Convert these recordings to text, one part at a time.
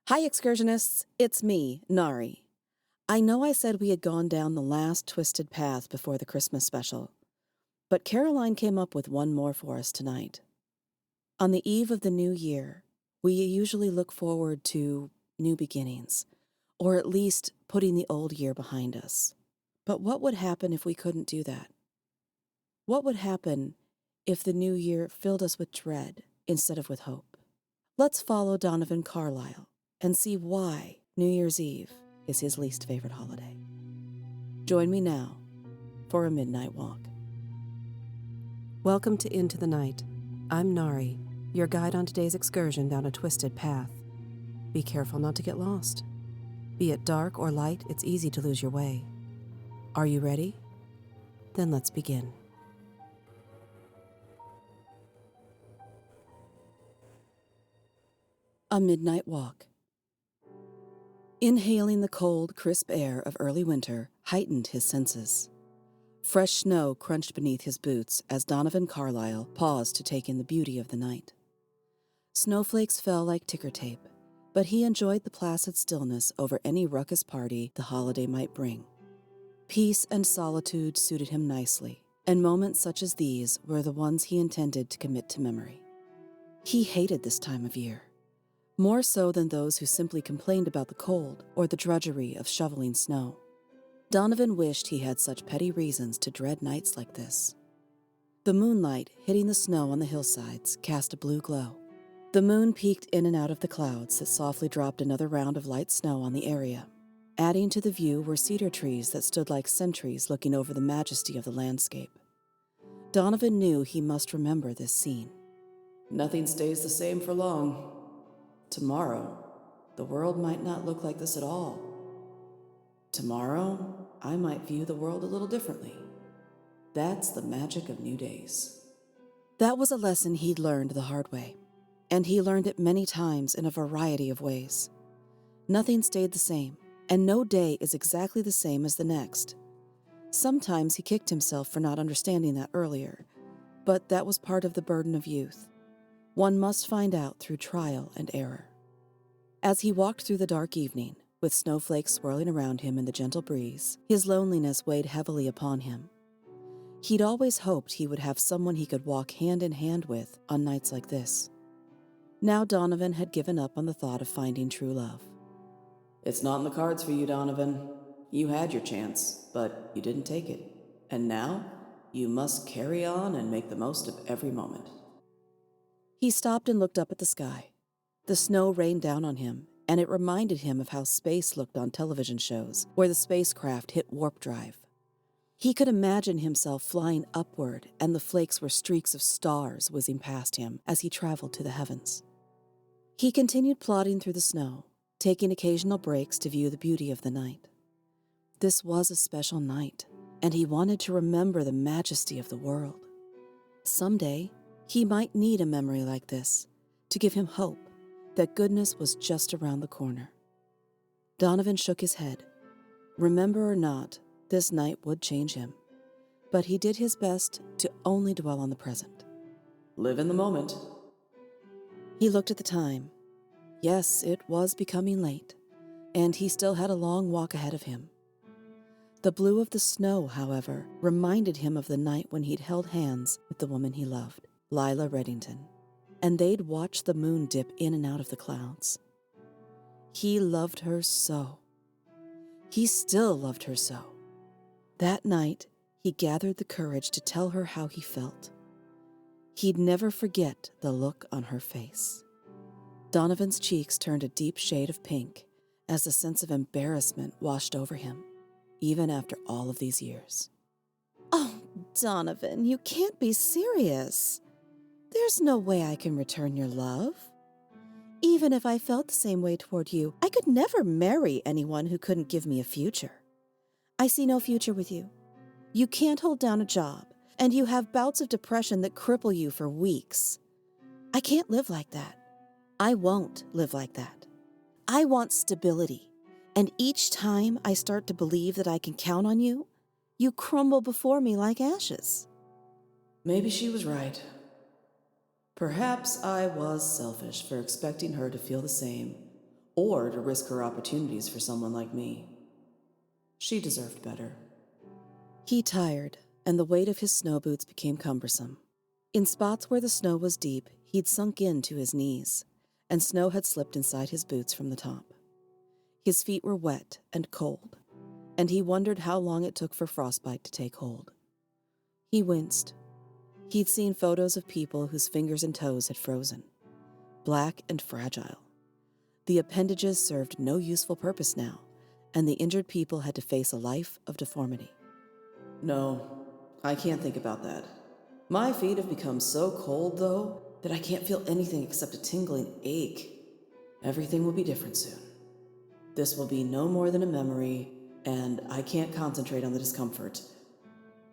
Hi, Excursionists. It's me, Nari. I know I said we had gone down the last twisted path before the Christmas special, but Caroline came up with one more for us tonight. On the eve of the new year, we usually look forward to new beginnings, or at least putting the old year behind us. But what would happen if we couldn't do that? What would happen if the new year filled us with dread instead of with hope? Let's follow Donovan Carlise and see why New Year's Eve is his least favorite holiday. Join me now for a midnight walk. Welcome to Into the Night. I'm Nari, your guide on today's excursion down a twisted path. Be careful not to get lost. Be it dark or light, it's easy to lose your way. Are you ready? Then let's begin. A midnight walk. Inhaling the cold, crisp air of early winter heightened his senses. Fresh snow crunched beneath his boots as Donovan Carlise paused to take in the beauty of the night. Snowflakes fell like ticker tape, but he enjoyed the placid stillness over any ruckus party the holiday might bring. Peace and solitude suited him nicely, and moments such as these were the ones he intended to commit to memory. He hated this time of year, more so than those who simply complained about the cold or the drudgery of shoveling snow. Donovan wished he had such petty reasons to dread nights like this. The moonlight hitting the snow on the hillsides cast a blue glow. The moon peeked in and out of the clouds that softly dropped another round of light snow on the area. Adding to the view were cedar trees that stood like sentries looking over the majesty of the landscape. Donovan knew he must remember this scene. Nothing stays the same for long. Tomorrow, the world might not look like this at all. Tomorrow, I might view the world a little differently. That's the magic of new days. That was a lesson he'd learned the hard way, and he learned it many times in a variety of ways. Nothing stayed the same, and no day is exactly the same as the next. Sometimes he kicked himself for not understanding that earlier, but that was part of the burden of youth. One must find out through trial and error. As he walked through the dark evening, with snowflakes swirling around him in the gentle breeze, his loneliness weighed heavily upon him. He'd always hoped he would have someone he could walk hand in hand with on nights like this. Now Donovan had given up on the thought of finding true love. It's not in the cards for you, Donovan. You had your chance, but you didn't take it. And now, you must carry on and make the most of every moment. He stopped and looked up at the sky. The snow rained down on him, and it reminded him of how space looked on television shows, where the spacecraft hit warp drive. He could imagine himself flying upward, and the flakes were streaks of stars whizzing past him as he traveled to the heavens. He continued plodding through the snow, taking occasional breaks to view the beauty of the night. This was a special night, and he wanted to remember the majesty of the world. Someday, he might need a memory like this to give him hope that goodness was just around the corner. Donovan shook his head. Remember or not, this night would change him, but he did his best to only dwell on the present. Live in the moment. He looked at the time. Yes, it was becoming late, and he still had a long walk ahead of him. The blue of the snow, however, reminded him of the night when he'd held hands with the woman he loved, Lila Reddington, and they'd watched the moon dip in and out of the clouds. He loved her so. He still loved her so. That night, he gathered the courage to tell her how he felt. He'd never forget the look on her face. Donovan's cheeks turned a deep shade of pink as a sense of embarrassment washed over him, even after all of these years. Oh, Donovan, you can't be serious. There's no way I can return your love. Even if I felt the same way toward you, I could never marry anyone who couldn't give me a future. I see no future with you. You can't hold down a job, and you have bouts of depression that cripple you for weeks. I can't live like that. I won't live like that. I want stability, and each time I start to believe that I can count on you, you crumble before me like ashes. Maybe she was right. Perhaps I was selfish for expecting her to feel the same, or to risk her opportunities for someone like me. She deserved better. He tired, and the weight of his snow boots became cumbersome. In spots where the snow was deep, he'd sunk in to his knees, and snow had slipped inside his boots from the top. His feet were wet and cold, and he wondered how long it took for frostbite to take hold. He winced. He'd seen photos of people whose fingers and toes had frozen, black and fragile. The appendages served no useful purpose now, and the injured people had to face a life of deformity. No, I can't think about that. My feet have become so cold, though, that I can't feel anything except a tingling ache. Everything will be different soon. This will be no more than a memory, and I can't concentrate on the discomfort.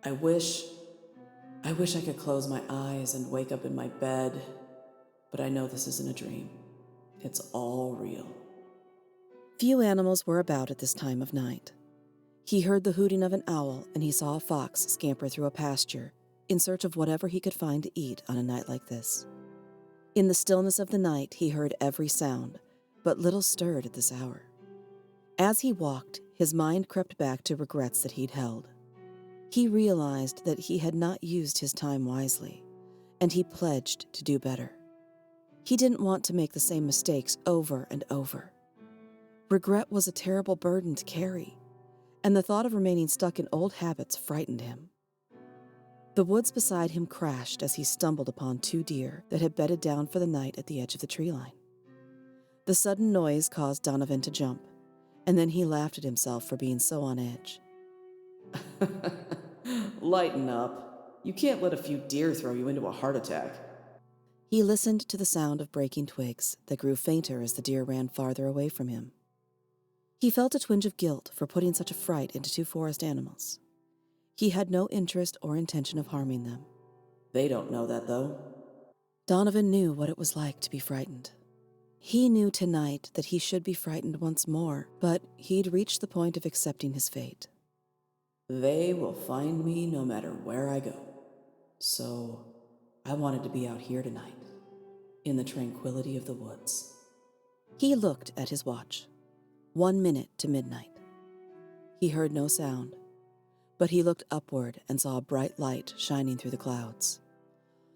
I wish I could close my eyes and wake up in my bed, but I know this isn't a dream. It's all real. Few animals were about at this time of night. He heard the hooting of an owl, and he saw a fox scamper through a pasture in search of whatever he could find to eat on a night like this. In the stillness of the night, he heard every sound, but little stirred at this hour. As he walked, his mind crept back to regrets that he'd held. He realized that he had not used his time wisely, and he pledged to do better. He didn't want to make the same mistakes over and over. Regret was a terrible burden to carry, and the thought of remaining stuck in old habits frightened him. The woods beside him crashed as he stumbled upon 2 deer that had bedded down for the night at the edge of the tree line. The sudden noise caused Donovan to jump, and then he laughed at himself for being so on edge. Lighten up. You can't let a few deer throw you into a heart attack. He listened to the sound of breaking twigs that grew fainter as the deer ran farther away from him. He felt a twinge of guilt for putting such a fright into 2 forest animals. He had no interest or intention of harming them. They don't know that, though. Donovan knew what it was like to be frightened. He knew tonight that he should be frightened once more, but he'd reached the point of accepting his fate. They will find me no matter where I go. So, I wanted to be out here tonight, in the tranquility of the woods. He looked at his watch. 1 minute to midnight. He heard no sound, but he looked upward and saw a bright light shining through the clouds.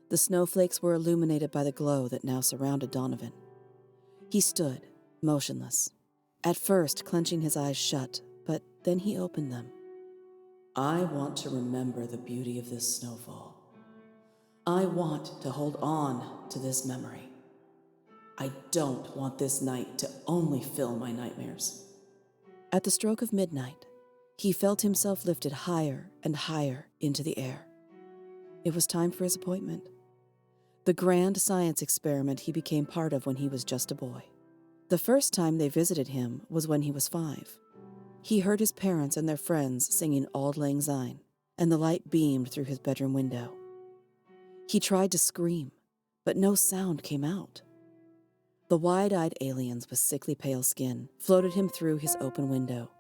The snowflakes were illuminated by the glow that now surrounded Donovan. He stood, motionless, at first clenching his eyes shut, but then he opened them. I want to remember the beauty of this snowfall. I want to hold on to this memory. I don't want this night to only fill my nightmares. At the stroke of midnight, he felt himself lifted higher and higher into the air. It was time for his appointment. The grand science experiment he became part of when he was just a boy. The first time they visited him was when he was 5. He heard his parents and their friends singing Auld Lang Syne, and the light beamed through his bedroom window. He tried to scream, but no sound came out. The wide-eyed aliens with sickly pale skin floated him through his open window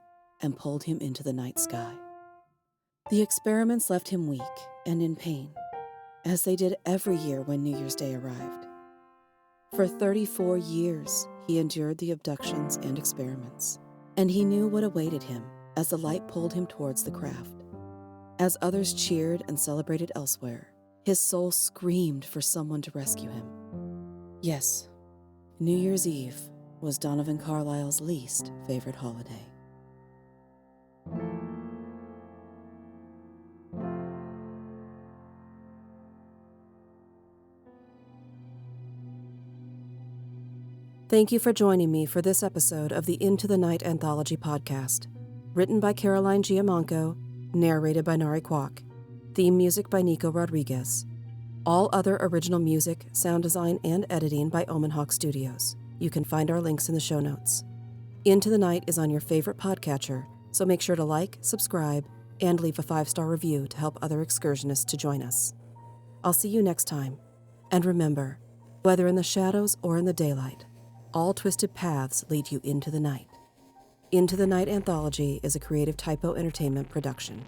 and pulled him into the night sky. The experiments left him weak and in pain, as they did every year when New Year's Day arrived. For 34 years, he endured the abductions and experiments, and he knew what awaited him as the light pulled him towards the craft. As others cheered and celebrated elsewhere, his soul screamed for someone to rescue him. Yes, New Year's Eve was Donovan Carlyle's least favorite holiday. Thank you for joining me for this episode of the Into the Night Anthology podcast. Written by Caroline Giamanco, narrated by Nari. Theme music by Nico Rodriguez. All other original music, sound design, and editing by Omen Hawk Studios. You can find our links in the show notes. Into the Night is on your favorite podcatcher, so make sure to like, subscribe, and leave a 5-star review to help other excursionists to join us. I'll see you next time. And remember, whether in the shadows or in the daylight, all twisted paths lead you into the night. Into the Night Anthology is a Creative Typo Entertainment production.